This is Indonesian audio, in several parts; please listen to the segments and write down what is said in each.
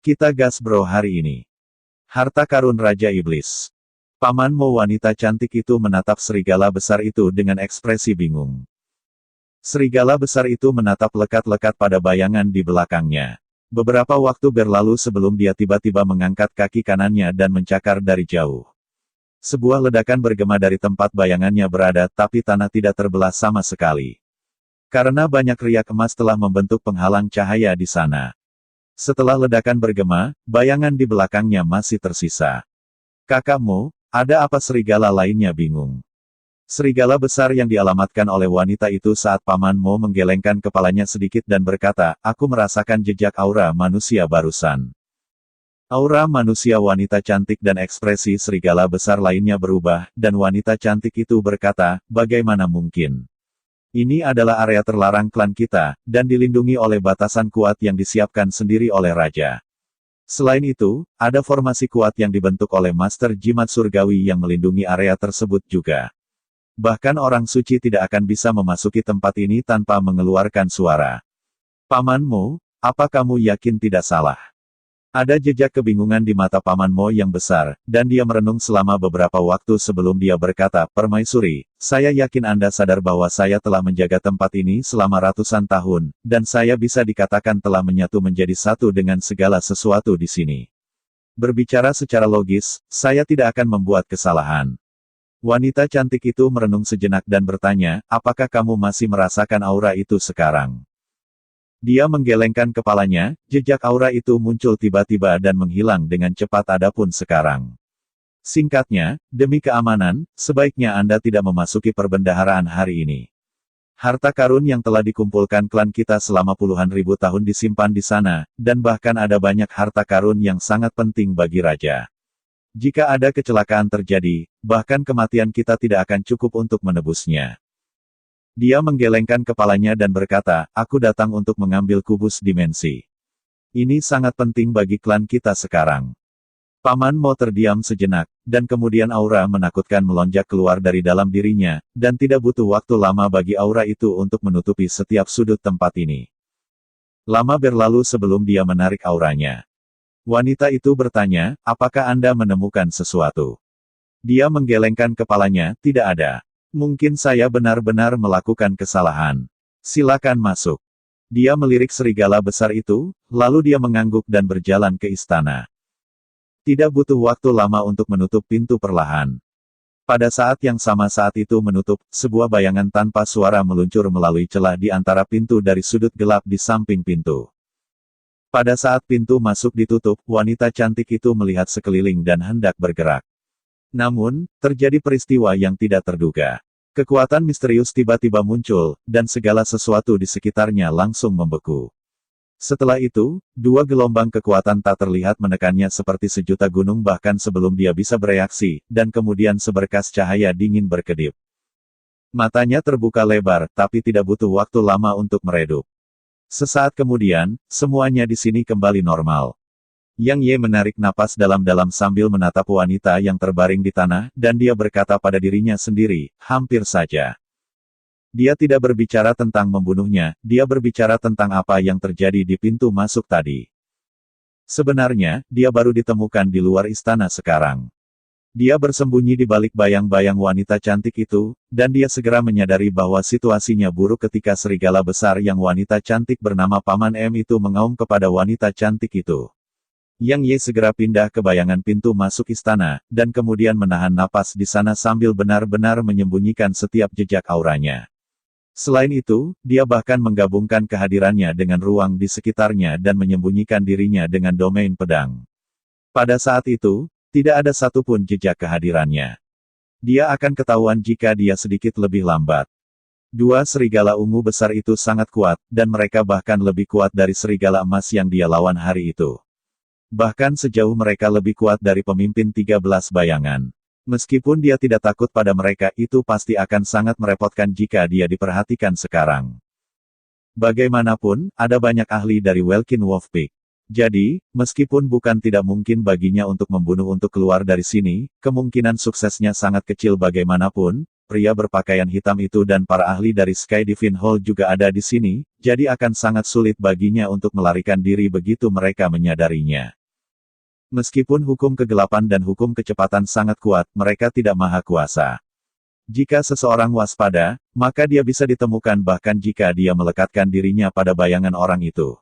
Kita gas bro hari ini. Harta karun Raja Iblis. Paman Mo wanita cantik itu menatap serigala besar itu dengan ekspresi bingung. Serigala besar itu menatap lekat-lekat pada bayangan di belakangnya. Beberapa waktu berlalu sebelum dia tiba-tiba mengangkat kaki kanannya dan mencakar dari jauh. Sebuah ledakan bergema dari tempat bayangannya berada tapi tanah tidak terbelah sama sekali. Karena banyak riak emas telah membentuk penghalang cahaya di sana. Setelah ledakan bergema, bayangan di belakangnya masih tersisa. Kakakmu, ada apa? Serigala lainnya bingung. Serigala besar yang dialamatkan oleh wanita itu saat Paman Mo menggelengkan kepalanya sedikit dan berkata, aku merasakan jejak aura manusia barusan. Aura manusia wanita cantik dan ekspresi serigala besar lainnya berubah, dan wanita cantik itu berkata, bagaimana mungkin? Ini adalah area terlarang klan kita, dan dilindungi oleh batasan kuat yang disiapkan sendiri oleh Raja. Selain itu, ada formasi kuat yang dibentuk oleh Master Jimat Surgawi yang melindungi area tersebut juga. Bahkan orang suci tidak akan bisa memasuki tempat ini tanpa mengeluarkan suara. Paman Mo, apa kamu yakin tidak salah? Ada jejak kebingungan di mata Paman Mo yang besar, dan dia merenung selama beberapa waktu sebelum dia berkata, Permaisuri, saya yakin Anda sadar bahwa saya telah menjaga tempat ini selama ratusan tahun, dan saya bisa dikatakan telah menyatu menjadi satu dengan segala sesuatu di sini. Berbicara secara logis, saya tidak akan membuat kesalahan. Wanita cantik itu merenung sejenak dan bertanya, apakah kamu masih merasakan aura itu sekarang? Dia menggelengkan kepalanya, jejak aura itu muncul tiba-tiba dan menghilang dengan cepat adapun sekarang. Singkatnya, demi keamanan, sebaiknya Anda tidak memasuki perbendaharaan hari ini. Harta karun yang telah dikumpulkan klan kita selama puluhan ribu tahun disimpan di sana, dan bahkan ada banyak harta karun yang sangat penting bagi Raja. Jika ada kecelakaan terjadi, bahkan kematian kita tidak akan cukup untuk menebusnya. Dia menggelengkan kepalanya dan berkata, aku datang untuk mengambil kubus dimensi. Ini sangat penting bagi klan kita sekarang. Paman Mo terdiam sejenak, dan kemudian aura menakutkan melonjak keluar dari dalam dirinya, dan tidak butuh waktu lama bagi aura itu untuk menutupi setiap sudut tempat ini. Lama berlalu sebelum dia menarik auranya. Wanita itu bertanya, apakah Anda menemukan sesuatu? Dia menggelengkan kepalanya, tidak ada. Mungkin saya benar-benar melakukan kesalahan. Silakan masuk. Dia melirik serigala besar itu, lalu dia mengangguk dan berjalan ke istana. Tidak butuh waktu lama untuk menutup pintu perlahan. Pada saat yang sama saat itu menutup, sebuah bayangan tanpa suara meluncur melalui celah di antara pintu dari sudut gelap di samping pintu. Pada saat pintu masuk ditutup, wanita cantik itu melihat sekeliling dan hendak bergerak. Namun, terjadi peristiwa yang tidak terduga. Kekuatan misterius tiba-tiba muncul, dan segala sesuatu di sekitarnya langsung membeku. Setelah itu, dua gelombang kekuatan tak terlihat menekannya seperti sejuta gunung bahkan sebelum dia bisa bereaksi, dan kemudian seberkas cahaya dingin berkedip. Matanya terbuka lebar, tapi tidak butuh waktu lama untuk meredup. Sesaat kemudian, semuanya di sini kembali normal. Yang Ye menarik napas dalam-dalam sambil menatap wanita yang terbaring di tanah, dan dia berkata pada dirinya sendiri, hampir saja. Dia tidak berbicara tentang membunuhnya, dia berbicara tentang apa yang terjadi di pintu masuk tadi. Sebenarnya, dia baru ditemukan di luar istana sekarang. Dia bersembunyi di balik bayang-bayang wanita cantik itu, dan dia segera menyadari bahwa situasinya buruk ketika serigala besar yang wanita cantik bernama Paman M itu mengaum kepada wanita cantik itu. Yang Ye segera pindah ke bayangan pintu masuk istana, dan kemudian menahan napas di sana sambil benar-benar menyembunyikan setiap jejak auranya. Selain itu, dia bahkan menggabungkan kehadirannya dengan ruang di sekitarnya dan menyembunyikan dirinya dengan domain pedang. Pada saat itu, tidak ada satupun jejak kehadirannya. Dia akan ketahuan jika dia sedikit lebih lambat. Dua serigala ungu besar itu sangat kuat, dan mereka bahkan lebih kuat dari serigala emas yang dia lawan hari itu. Bahkan sejauh mereka lebih kuat dari pemimpin 13 bayangan. Meskipun dia tidak takut pada mereka, itu pasti akan sangat merepotkan jika dia diperhatikan sekarang. Bagaimanapun, ada banyak ahli dari Welkin Wolf Peak. Jadi, meskipun bukan tidak mungkin baginya untuk membunuh untuk keluar dari sini, kemungkinan suksesnya sangat kecil bagaimanapun. Pria berpakaian hitam itu dan para ahli dari Sky Divine Hall juga ada di sini, jadi akan sangat sulit baginya untuk melarikan diri begitu mereka menyadarinya. Meskipun hukum kegelapan dan hukum kecepatan sangat kuat, mereka tidak maha kuasa. Jika seseorang waspada, maka dia bisa ditemukan bahkan jika dia melekatkan dirinya pada bayangan orang itu.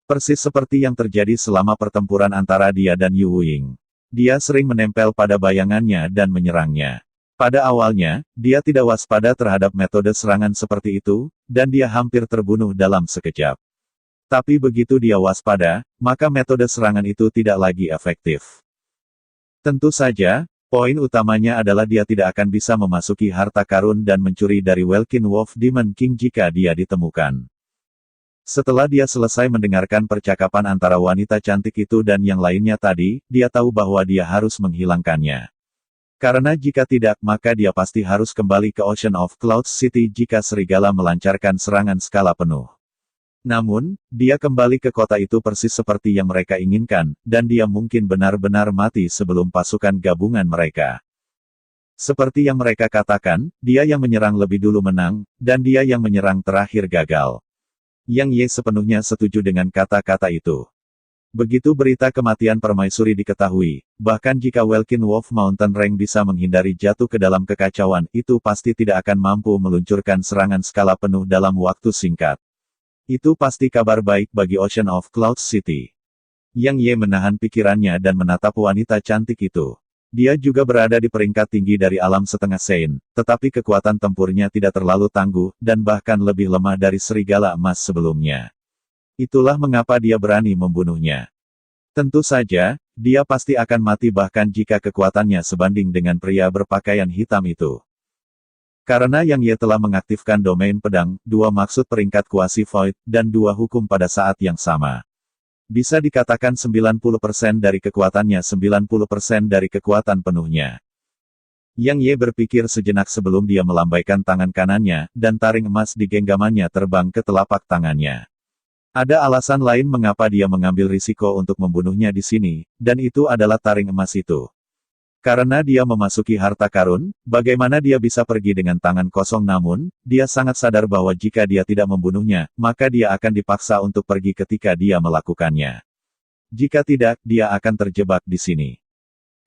Persis seperti yang terjadi selama pertempuran antara dia dan Yu Ying. Dia sering menempel pada bayangannya dan menyerangnya. Pada awalnya, dia tidak waspada terhadap metode serangan seperti itu, dan dia hampir terbunuh dalam sekejap. Tapi begitu dia waspada, maka metode serangan itu tidak lagi efektif. Tentu saja, poin utamanya adalah dia tidak akan bisa memasuki harta karun dan mencuri dari Welkin Wolf Demon King jika dia ditemukan. Setelah dia selesai mendengarkan percakapan antara wanita cantik itu dan yang lainnya tadi, dia tahu bahwa dia harus menghilangkannya. Karena jika tidak, maka dia pasti harus kembali ke Ocean of Clouds City jika serigala melancarkan serangan skala penuh. Namun, dia kembali ke kota itu persis seperti yang mereka inginkan, dan dia mungkin benar-benar mati sebelum pasukan gabungan mereka. Seperti yang mereka katakan, dia yang menyerang lebih dulu menang, dan dia yang menyerang terakhir gagal. Yang Ye sepenuhnya setuju dengan kata-kata itu. Begitu berita kematian permaisuri diketahui, bahkan jika Welkin Wolf Mountain Range bisa menghindari jatuh ke dalam kekacauan, itu pasti tidak akan mampu meluncurkan serangan skala penuh dalam waktu singkat. Itu pasti kabar baik bagi Ocean of Clouds City. Yang Ye menahan pikirannya dan menatap wanita cantik itu. Dia juga berada di peringkat tinggi dari alam setengah Sein, tetapi kekuatan tempurnya tidak terlalu tangguh, dan bahkan lebih lemah dari serigala emas sebelumnya. Itulah mengapa dia berani membunuhnya. Tentu saja, dia pasti akan mati bahkan jika kekuatannya sebanding dengan pria berpakaian hitam itu. Karena Yang Ye telah mengaktifkan domain pedang, 2 maksud peringkat kuasi void, dan 2 hukum pada saat yang sama. Bisa dikatakan 90% dari kekuatannya 90% dari kekuatan penuhnya. Yang Ye berpikir sejenak sebelum dia melambaikan tangan kanannya, dan taring emas di genggamannya terbang ke telapak tangannya. Ada alasan lain mengapa dia mengambil risiko untuk membunuhnya di sini, dan itu adalah taring emas itu. Karena dia memasuki harta karun, bagaimana dia bisa pergi dengan tangan kosong namun, dia sangat sadar bahwa jika dia tidak membunuhnya, maka dia akan dipaksa untuk pergi ketika dia melakukannya. Jika tidak, dia akan terjebak di sini.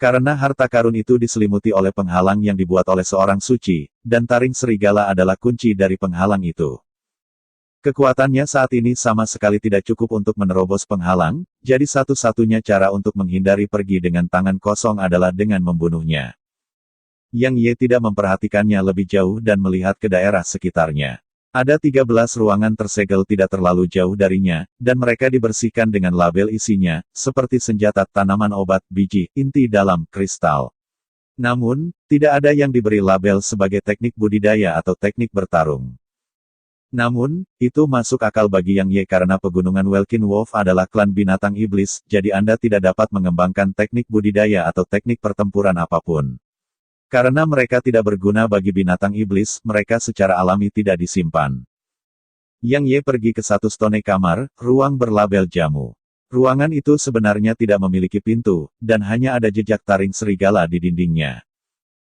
Karena harta karun itu diselimuti oleh penghalang yang dibuat oleh seorang suci, dan taring serigala adalah kunci dari penghalang itu. Kekuatannya saat ini sama sekali tidak cukup untuk menerobos penghalang, jadi satu-satunya cara untuk menghindari pergi dengan tangan kosong adalah dengan membunuhnya. Yang Ye tidak memperhatikannya lebih jauh dan melihat ke daerah sekitarnya. Ada 13 ruangan tersegel tidak terlalu jauh darinya, dan mereka dibersihkan dengan label isinya, seperti senjata, tanaman obat, biji, inti dalam, kristal. Namun, tidak ada yang diberi label sebagai teknik budidaya atau teknik bertarung. Namun, itu masuk akal bagi Yang Ye karena pegunungan Welkin Wolf adalah klan binatang iblis, jadi Anda tidak dapat mengembangkan teknik budidaya atau teknik pertempuran apapun. Karena mereka tidak berguna bagi binatang iblis, mereka secara alami tidak disimpan. Yang Ye pergi ke satu stone kamar, ruang berlabel jamu. Ruangan itu sebenarnya tidak memiliki pintu, dan hanya ada jejak taring serigala di dindingnya.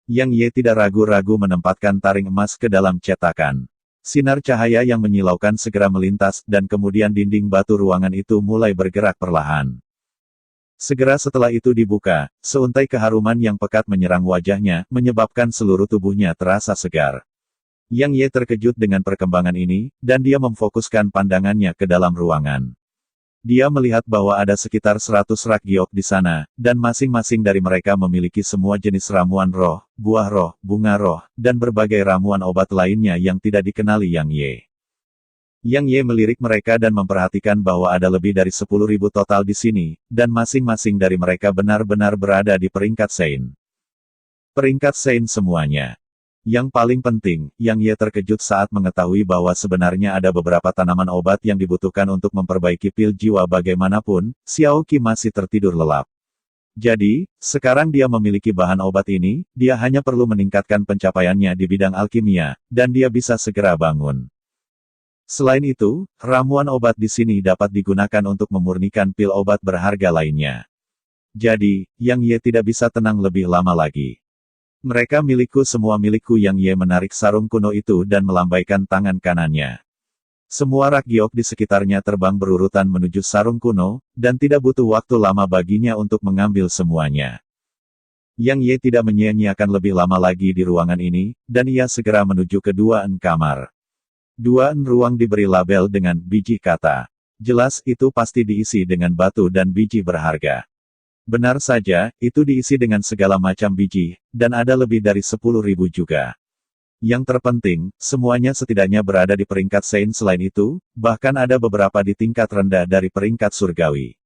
Yang Ye tidak ragu-ragu menempatkan taring emas ke dalam cetakan. Sinar cahaya yang menyilaukan segera melintas, dan kemudian dinding batu ruangan itu mulai bergerak perlahan. Segera setelah itu dibuka, seuntai keharuman yang pekat menyerang wajahnya, menyebabkan seluruh tubuhnya terasa segar. Yang Ye terkejut dengan perkembangan ini, dan dia memfokuskan pandangannya ke dalam ruangan. Dia melihat bahwa ada sekitar 100 rak giok di sana, dan masing-masing dari mereka memiliki semua jenis ramuan roh, buah roh, bunga roh, dan berbagai ramuan obat lainnya yang tidak dikenali Yang Ye. Yang Ye melirik mereka dan memperhatikan bahwa ada lebih dari 10.000 total di sini, dan masing-masing dari mereka benar-benar berada di peringkat Sein. Peringkat Sein semuanya. Yang paling penting, Yang Ye terkejut saat mengetahui bahwa sebenarnya ada beberapa tanaman obat yang dibutuhkan untuk memperbaiki pil jiwa bagaimanapun, Xiao Qi masih tertidur lelap. Jadi, sekarang dia memiliki bahan obat ini, dia hanya perlu meningkatkan pencapaiannya di bidang alkimia, dan dia bisa segera bangun. Selain itu, ramuan obat di sini dapat digunakan untuk memurnikan pil obat berharga lainnya. Jadi, Yang Ye tidak bisa tenang lebih lama lagi. Mereka milikku semua milikku. Yang Ye menarik sarung kuno itu dan melambaikan tangan kanannya. Semua rak giok di sekitarnya terbang berurutan menuju sarung kuno, dan tidak butuh waktu lama baginya untuk mengambil semuanya. Yang Ye tidak menyia-nyiakan lebih lama lagi di ruangan ini, dan ia segera menuju ke 2 kamar. 2 ruang diberi label dengan biji kata. Jelas itu pasti diisi dengan batu dan biji berharga. Benar saja, itu diisi dengan segala macam biji, dan ada lebih dari 10.000 juga. Yang terpenting, semuanya setidaknya berada di peringkat Saint. Selain itu, bahkan ada beberapa di tingkat rendah dari peringkat surgawi.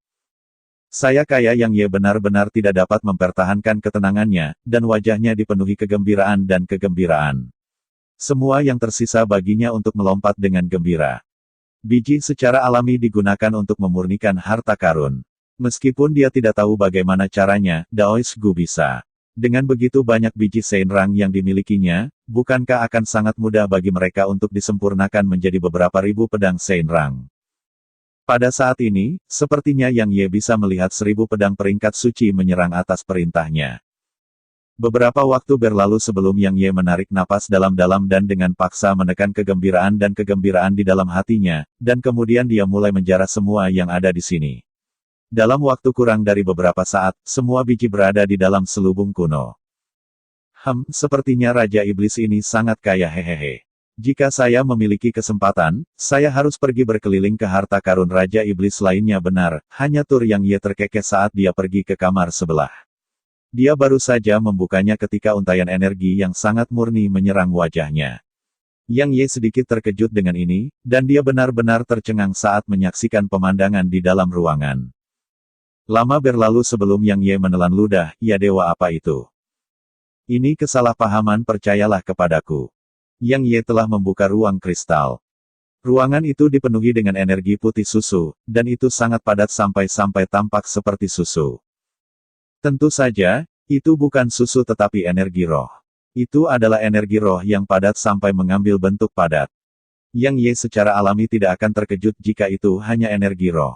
Saya kaya Yang Ye benar-benar tidak dapat mempertahankan ketenangannya, dan wajahnya dipenuhi kegembiraan dan kegembiraan. Semua yang tersisa baginya untuk melompat dengan gembira. Biji secara alami digunakan untuk memurnikan harta karun. Meskipun dia tidak tahu bagaimana caranya, Daois Gu bisa. Dengan begitu banyak biji Seinrang yang dimilikinya, bukankah akan sangat mudah bagi mereka untuk disempurnakan menjadi beberapa ribu pedang Seinrang? Pada saat ini, sepertinya Yang Ye bisa melihat 1000 pedang peringkat suci menyerang atas perintahnya. Beberapa waktu berlalu sebelum Yang Ye menarik napas dalam-dalam dan dengan paksa menekan kegembiraan di dalam hatinya, dan kemudian dia mulai menjarah semua yang ada di sini. Dalam waktu kurang dari beberapa saat, semua biji berada di dalam selubung kuno. Sepertinya Raja Iblis ini sangat kaya hehehe. Jika saya memiliki kesempatan, saya harus pergi berkeliling ke harta karun Raja Iblis lainnya. Benar, hanya tur Yang Ye terkekeh saat dia pergi ke kamar sebelah. Dia baru saja membukanya ketika untaian energi yang sangat murni menyerang wajahnya. Yang Ye sedikit terkejut dengan ini, dan dia benar-benar tercengang saat menyaksikan pemandangan di dalam ruangan. Lama berlalu sebelum Yang Ye menelan ludah, ya dewa apa itu? Ini kesalahpahaman, percayalah kepadaku. Yang Ye telah membuka ruang kristal. Ruangan itu dipenuhi dengan energi putih susu, dan itu sangat padat sampai-sampai tampak seperti susu. Tentu saja, itu bukan susu tetapi energi roh. Itu adalah energi roh yang padat sampai mengambil bentuk padat. Yang Ye secara alami tidak akan terkejut jika itu hanya energi roh.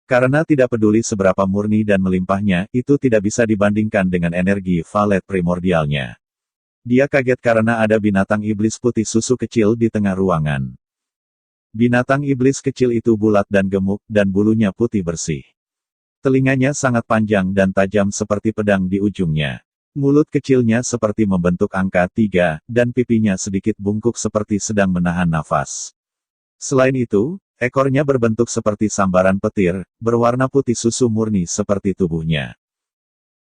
Karena tidak peduli seberapa murni dan melimpahnya, itu tidak bisa dibandingkan dengan energi valet primordialnya. Dia kaget karena ada binatang iblis putih susu kecil di tengah ruangan. Binatang iblis kecil itu bulat dan gemuk, dan bulunya putih bersih. Telinganya sangat panjang dan tajam seperti pedang di ujungnya. Mulut kecilnya seperti membentuk angka 3, dan pipinya sedikit bungkuk seperti sedang menahan nafas. Selain itu, ekornya berbentuk seperti sambaran petir, berwarna putih susu murni seperti tubuhnya.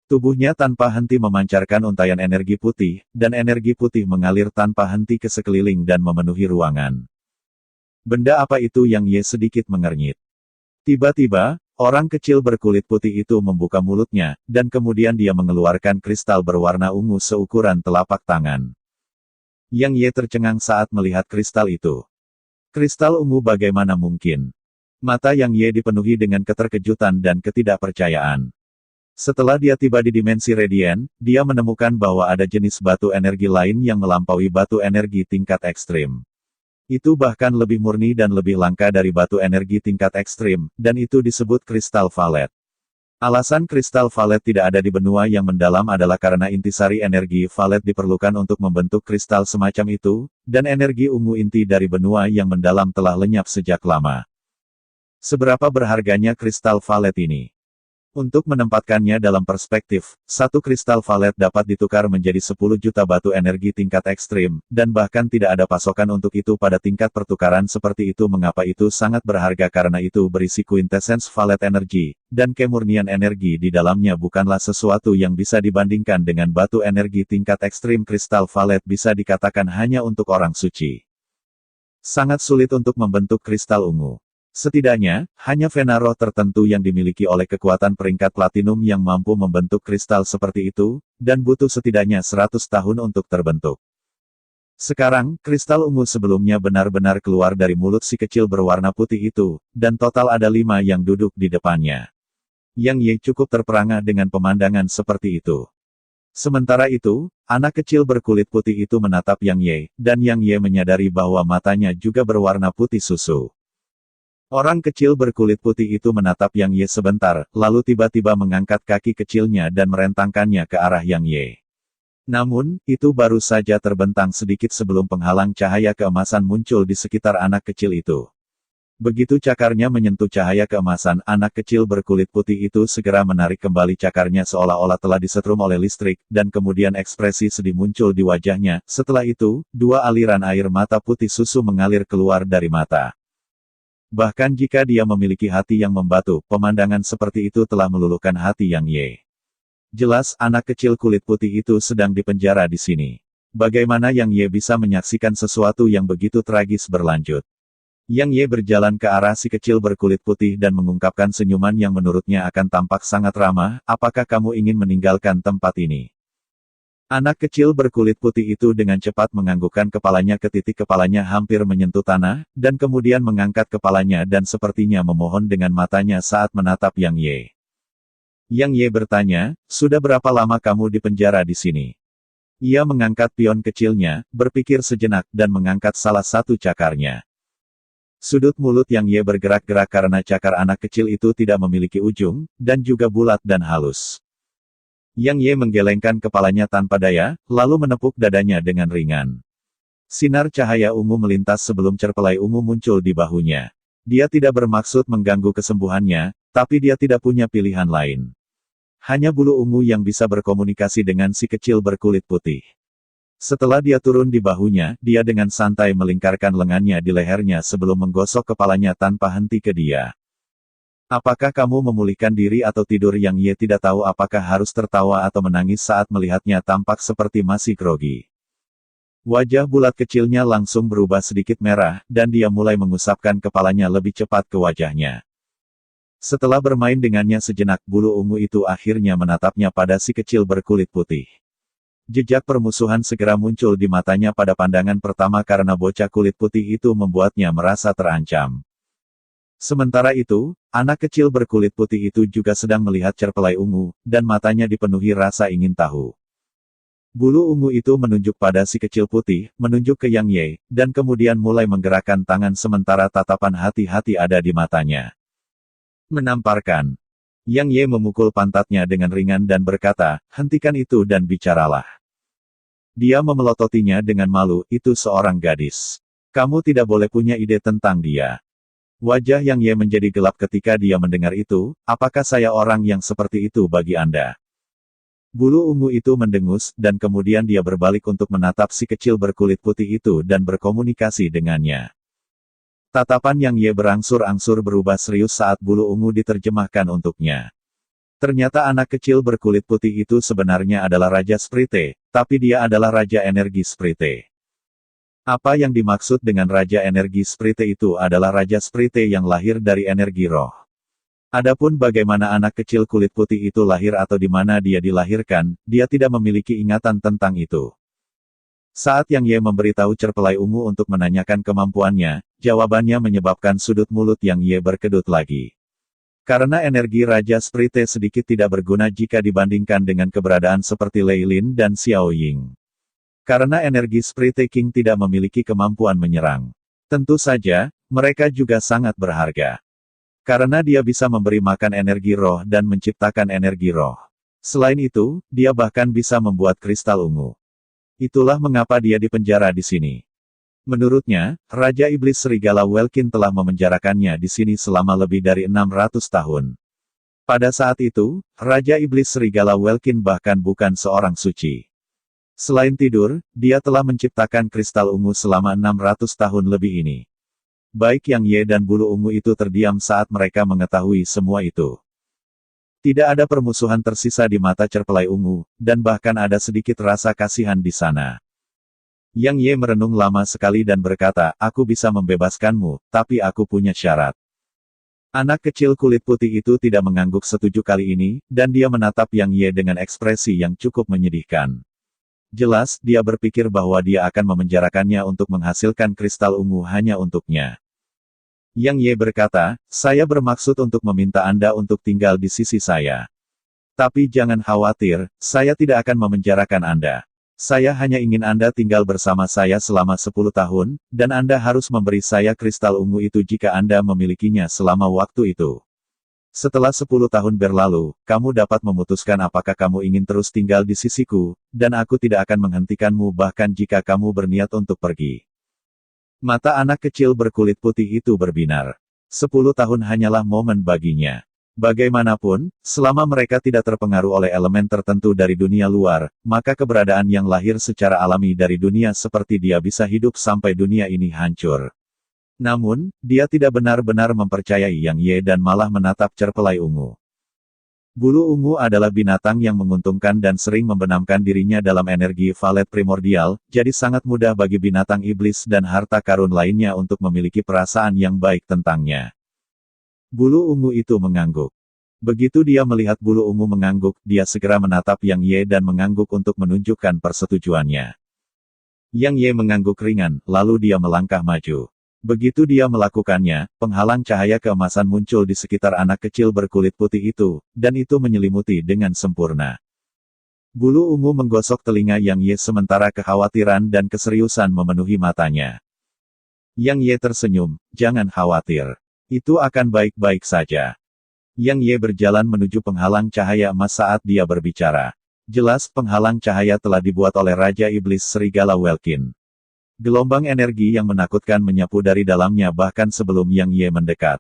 Tubuhnya tanpa henti memancarkan untaian energi putih, dan energi putih mengalir tanpa henti ke sekeliling dan memenuhi ruangan. Benda apa itu? Yang Ye sedikit mengernyit. Tiba-tiba, orang kecil berkulit putih itu membuka mulutnya, dan kemudian dia mengeluarkan kristal berwarna ungu seukuran telapak tangan. Yang Ye tercengang saat melihat kristal itu. Kristal ungu, bagaimana mungkin? Mata Yang Ye dipenuhi dengan keterkejutan dan ketidakpercayaan. Setelah dia tiba di dimensi Radiant, dia menemukan bahwa ada jenis batu energi lain yang melampaui batu energi tingkat ekstrim. Itu bahkan lebih murni dan lebih langka dari batu energi tingkat ekstrim, dan itu disebut kristal valet. Alasan kristal valet tidak ada di benua yang mendalam adalah karena intisari energi valet diperlukan untuk membentuk kristal semacam itu, dan energi ungu inti dari benua yang mendalam telah lenyap sejak lama. Seberapa berharganya kristal valet ini? Untuk menempatkannya dalam perspektif, satu kristal valet dapat ditukar menjadi 10 juta batu energi tingkat ekstrim, dan bahkan tidak ada pasokan untuk itu pada tingkat pertukaran seperti itu. Mengapa itu sangat berharga? Karena itu berisi quintessence valet energi, dan kemurnian energi di dalamnya bukanlah sesuatu yang bisa dibandingkan dengan batu energi tingkat ekstrim. Kristal valet bisa dikatakan hanya untuk orang suci. Sangat sulit untuk membentuk kristal ungu. Setidaknya, hanya vena roh tertentu yang dimiliki oleh kekuatan peringkat platinum yang mampu membentuk kristal seperti itu, dan butuh setidaknya 100 tahun untuk terbentuk. Sekarang, kristal ungu sebelumnya benar-benar keluar dari mulut si kecil berwarna putih itu, dan total ada 5 yang duduk di depannya. Yang Ye cukup terperangah dengan pemandangan seperti itu. Sementara itu, anak kecil berkulit putih itu menatap Yang Ye, dan Yang Ye menyadari bahwa matanya juga berwarna putih susu. Orang kecil berkulit putih itu menatap Yang Ye sebentar, lalu tiba-tiba mengangkat kaki kecilnya dan merentangkannya ke arah Yang Ye. Namun, itu baru saja terbentang sedikit sebelum penghalang cahaya keemasan muncul di sekitar anak kecil itu. Begitu cakarnya menyentuh cahaya keemasan, anak kecil berkulit putih itu segera menarik kembali cakarnya seolah-olah telah disetrum oleh listrik, dan kemudian ekspresi sedih muncul di wajahnya. Setelah itu, dua aliran air mata putih susu mengalir keluar dari mata. Bahkan jika dia memiliki hati yang membatu, pemandangan seperti itu telah meluluhkan hati Yang Ye. Jelas, anak kecil kulit putih itu sedang dipenjara di sini. Bagaimana Yang Ye bisa menyaksikan sesuatu yang begitu tragis berlanjut? Yang Ye berjalan ke arah si kecil berkulit putih dan mengungkapkan senyuman yang menurutnya akan tampak sangat ramah, apakah kamu ingin meninggalkan tempat ini? Anak kecil berkulit putih itu dengan cepat menganggukkan kepalanya ke titik kepalanya hampir menyentuh tanah, dan kemudian mengangkat kepalanya dan sepertinya memohon dengan matanya saat menatap Yang Ye. Yang Ye bertanya, sudah berapa lama kamu di penjara di sini? Ia mengangkat pion kecilnya, berpikir sejenak dan mengangkat salah satu cakarnya. Sudut mulut Yang Ye bergerak-gerak karena cakar anak kecil itu tidak memiliki ujung, dan juga bulat dan halus. Yang Ye menggelengkan kepalanya tanpa daya, lalu menepuk dadanya dengan ringan. Sinar cahaya ungu melintas sebelum cerpelai ungu muncul di bahunya. Dia tidak bermaksud mengganggu kesembuhannya, tapi dia tidak punya pilihan lain. Hanya bulu ungu yang bisa berkomunikasi dengan si kecil berkulit putih. Setelah dia turun di bahunya, dia dengan santai melingkarkan lengannya di lehernya sebelum menggosok kepalanya tanpa henti ke dia. Apakah kamu memulihkan diri atau tidur? Yang Ye tidak tahu apakah harus tertawa atau menangis saat melihatnya tampak seperti masih grogi. Wajah bulat kecilnya langsung berubah sedikit merah, dan dia mulai mengusapkan kepalanya lebih cepat ke wajahnya. Setelah bermain dengannya sejenak, bulu ungu itu akhirnya menatapnya pada si kecil berkulit putih. Jejak permusuhan segera muncul di matanya pada pandangan pertama karena bocah kulit putih itu membuatnya merasa terancam. Sementara itu, anak kecil berkulit putih itu juga sedang melihat cerpelai ungu, dan matanya dipenuhi rasa ingin tahu. Bulu ungu itu menunjuk pada si kecil putih, menunjuk ke Yang Ye, dan kemudian mulai menggerakkan tangan sementara tatapan hati-hati ada di matanya. Menamparkan. Yang Ye memukul pantatnya dengan ringan dan berkata, hentikan itu dan bicaralah. Dia memelototinya dengan malu, itu seorang gadis. Kamu tidak boleh punya ide tentang dia. Wajah Yang Ye menjadi gelap ketika dia mendengar itu, apakah saya orang yang seperti itu bagi Anda? Bulu ungu itu mendengus, dan kemudian dia berbalik untuk menatap si kecil berkulit putih itu dan berkomunikasi dengannya. Tatapan Yang Ye berangsur-angsur berubah serius saat bulu ungu diterjemahkan untuknya. Ternyata anak kecil berkulit putih itu sebenarnya adalah Raja Sprite, tapi dia adalah Raja Energi Sprite. Apa yang dimaksud dengan Raja Energi Sprite itu adalah Raja Sprite yang lahir dari energi roh. Adapun bagaimana anak kecil kulit putih itu lahir atau di mana dia dilahirkan, dia tidak memiliki ingatan tentang itu. Saat Yang Ye memberitahu cerpelai ungu untuk menanyakan kemampuannya, jawabannya menyebabkan sudut mulut Yang Ye berkedut lagi. Karena energi Raja Sprite sedikit tidak berguna jika dibandingkan dengan keberadaan seperti Lei Lin dan Xiao Ying. Karena energi Sprite King tidak memiliki kemampuan menyerang. Tentu saja, mereka juga sangat berharga. Karena dia bisa memberi makan energi roh dan menciptakan energi roh. Selain itu, dia bahkan bisa membuat kristal ungu. Itulah mengapa dia dipenjara di sini. Menurutnya, Raja Iblis Serigala Welkin telah memenjarakannya di sini selama lebih dari 600 tahun. Pada saat itu, Raja Iblis Serigala Welkin bahkan bukan seorang suci. Selain tidur, dia telah menciptakan kristal ungu selama 600 tahun lebih ini. Baik Yang Ye dan bulu ungu itu terdiam saat mereka mengetahui semua itu. Tidak ada permusuhan tersisa di mata cerpelai ungu, dan bahkan ada sedikit rasa kasihan di sana. Yang Ye merenung lama sekali dan berkata, aku bisa membebaskanmu, tapi aku punya syarat. Anak kecil kulit putih itu tidak mengangguk setuju kali ini, dan dia menatap Yang Ye dengan ekspresi yang cukup menyedihkan. Jelas, dia berpikir bahwa dia akan memenjarakannya untuk menghasilkan kristal ungu hanya untuknya. Yang Ye berkata, saya bermaksud untuk meminta Anda untuk tinggal di sisi saya. Tapi jangan khawatir, saya tidak akan memenjarakan Anda. Saya hanya ingin Anda tinggal bersama saya selama 10 tahun, dan Anda harus memberi saya kristal ungu itu jika Anda memilikinya selama waktu itu. Setelah 10 tahun berlalu, kamu dapat memutuskan apakah kamu ingin terus tinggal di sisiku, dan aku tidak akan menghentikanmu bahkan jika kamu berniat untuk pergi. Mata anak kecil berkulit putih itu berbinar. 10 tahun hanyalah momen baginya. Bagaimanapun, selama mereka tidak terpengaruh oleh elemen tertentu dari dunia luar, maka keberadaan yang lahir secara alami dari dunia seperti dia bisa hidup sampai dunia ini hancur. Namun, dia tidak benar-benar mempercayai Yang Ye dan malah menatap cerpelai ungu. Bulu ungu adalah binatang yang menguntungkan dan sering membenamkan dirinya dalam energi valet primordial, jadi sangat mudah bagi binatang iblis dan harta karun lainnya untuk memiliki perasaan yang baik tentangnya. Bulu ungu itu mengangguk. Begitu dia melihat bulu ungu mengangguk, dia segera menatap Yang Ye dan mengangguk untuk menunjukkan persetujuannya. Yang Ye mengangguk ringan, lalu dia melangkah maju. Begitu dia melakukannya, penghalang cahaya keemasan muncul di sekitar anak kecil berkulit putih itu, dan itu menyelimuti dengan sempurna. Bulu ungu menggosok telinga Yang Ye sementara kekhawatiran dan keseriusan memenuhi matanya. Yang Ye tersenyum, "Jangan khawatir. Itu akan baik-baik saja." Yang Ye berjalan menuju penghalang cahaya emas saat dia berbicara. Jelas penghalang cahaya telah dibuat oleh Raja Iblis Serigala Welkin. Gelombang energi yang menakutkan menyapu dari dalamnya bahkan sebelum Yang Ye mendekat.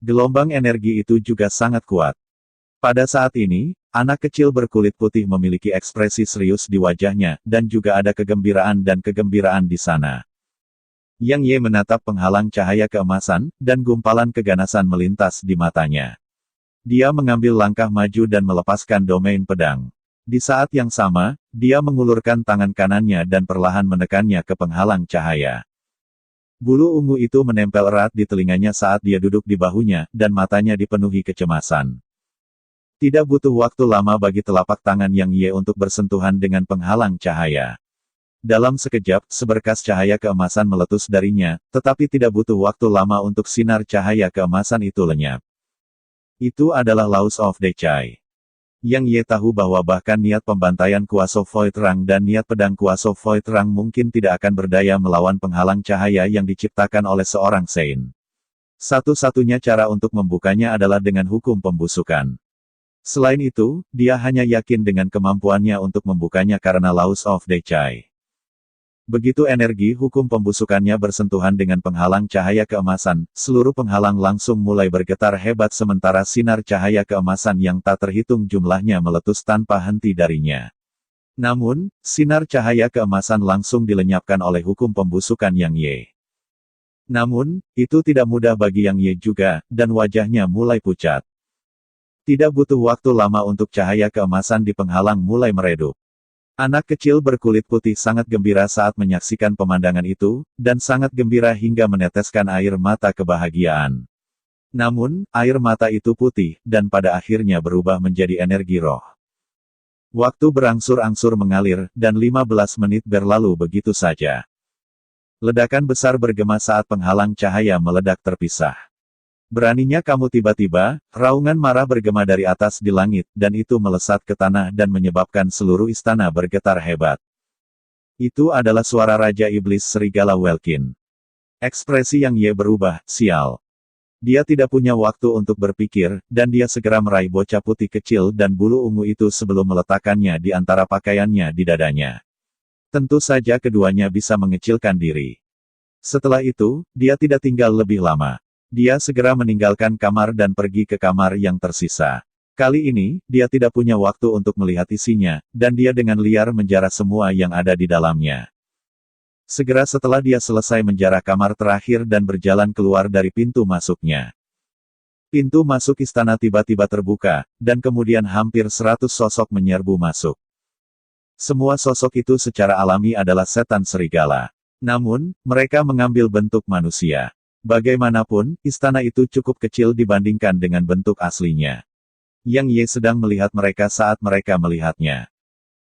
Gelombang energi itu juga sangat kuat. Pada saat ini, anak kecil berkulit putih memiliki ekspresi serius di wajahnya, dan juga ada kegembiraan di sana. Yang Ye menatap penghalang cahaya keemasan, dan gumpalan keganasan melintas di matanya. Dia mengambil langkah maju dan melepaskan domain pedang. Di saat yang sama, dia mengulurkan tangan kanannya dan perlahan menekannya ke penghalang cahaya. Bulu ungu itu menempel erat di telinganya saat dia duduk di bahunya, dan matanya dipenuhi kecemasan. Tidak butuh waktu lama bagi telapak tangan Yang Ye untuk bersentuhan dengan penghalang cahaya. Dalam sekejap, seberkas cahaya keemasan meletus darinya, tetapi tidak butuh waktu lama untuk sinar cahaya keemasan itu lenyap. Itu adalah Laws of Dechai. Yang Ye tahu bahwa bahkan niat pembantaian kuasa Void Rang dan niat pedang kuasa Void Rang mungkin tidak akan berdaya melawan penghalang cahaya yang diciptakan oleh seorang Saint. Satu-satunya cara untuk membukanya adalah dengan hukum pembusukan. Selain itu, dia hanya yakin dengan kemampuannya untuk membukanya karena Laws of Dechai. Begitu energi hukum pembusukannya bersentuhan dengan penghalang cahaya keemasan, seluruh penghalang langsung mulai bergetar hebat sementara sinar cahaya keemasan yang tak terhitung jumlahnya meletus tanpa henti darinya. Namun, sinar cahaya keemasan langsung dilenyapkan oleh hukum pembusukan Yang Ye. Namun, itu tidak mudah bagi Yang Ye juga, dan wajahnya mulai pucat. Tidak butuh waktu lama untuk cahaya keemasan di penghalang mulai meredup. Anak kecil berkulit putih sangat gembira saat menyaksikan pemandangan itu, dan sangat gembira hingga meneteskan air mata kebahagiaan. Namun, air mata itu putih, dan pada akhirnya berubah menjadi energi roh. Waktu berangsur-angsur mengalir, dan 15 menit berlalu begitu saja. Ledakan besar bergema saat penghalang cahaya meledak terpisah. Beraninya kamu tiba-tiba, raungan marah bergema dari atas di langit, dan itu melesat ke tanah dan menyebabkan seluruh istana bergetar hebat. Itu adalah suara Raja Iblis Serigala Welkin. Ekspresi Yang Ye berubah, sial. Dia tidak punya waktu untuk berpikir, dan dia segera meraih bocah putih kecil dan bulu ungu itu sebelum meletakkannya di antara pakaiannya di dadanya. Tentu saja keduanya bisa mengecilkan diri. Setelah itu, dia tidak tinggal lebih lama. Dia segera meninggalkan kamar dan pergi ke kamar yang tersisa. Kali ini, dia tidak punya waktu untuk melihat isinya, dan dia dengan liar menjarah semua yang ada di dalamnya. Segera setelah dia selesai menjarah kamar terakhir dan berjalan keluar dari pintu masuknya. Pintu masuk istana tiba-tiba terbuka, dan kemudian hampir 100 sosok menyerbu masuk. Semua sosok itu secara alami adalah setan serigala. Namun, mereka mengambil bentuk manusia. Bagaimanapun, istana itu cukup kecil dibandingkan dengan bentuk aslinya. Yang Ye sedang melihat mereka saat mereka melihatnya.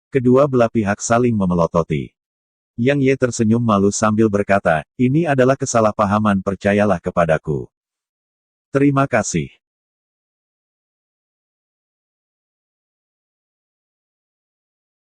Kedua belah pihak saling memelototi. Yang Ye tersenyum malu sambil berkata, "Ini adalah kesalahpahaman, percayalah kepadaku." Terima kasih.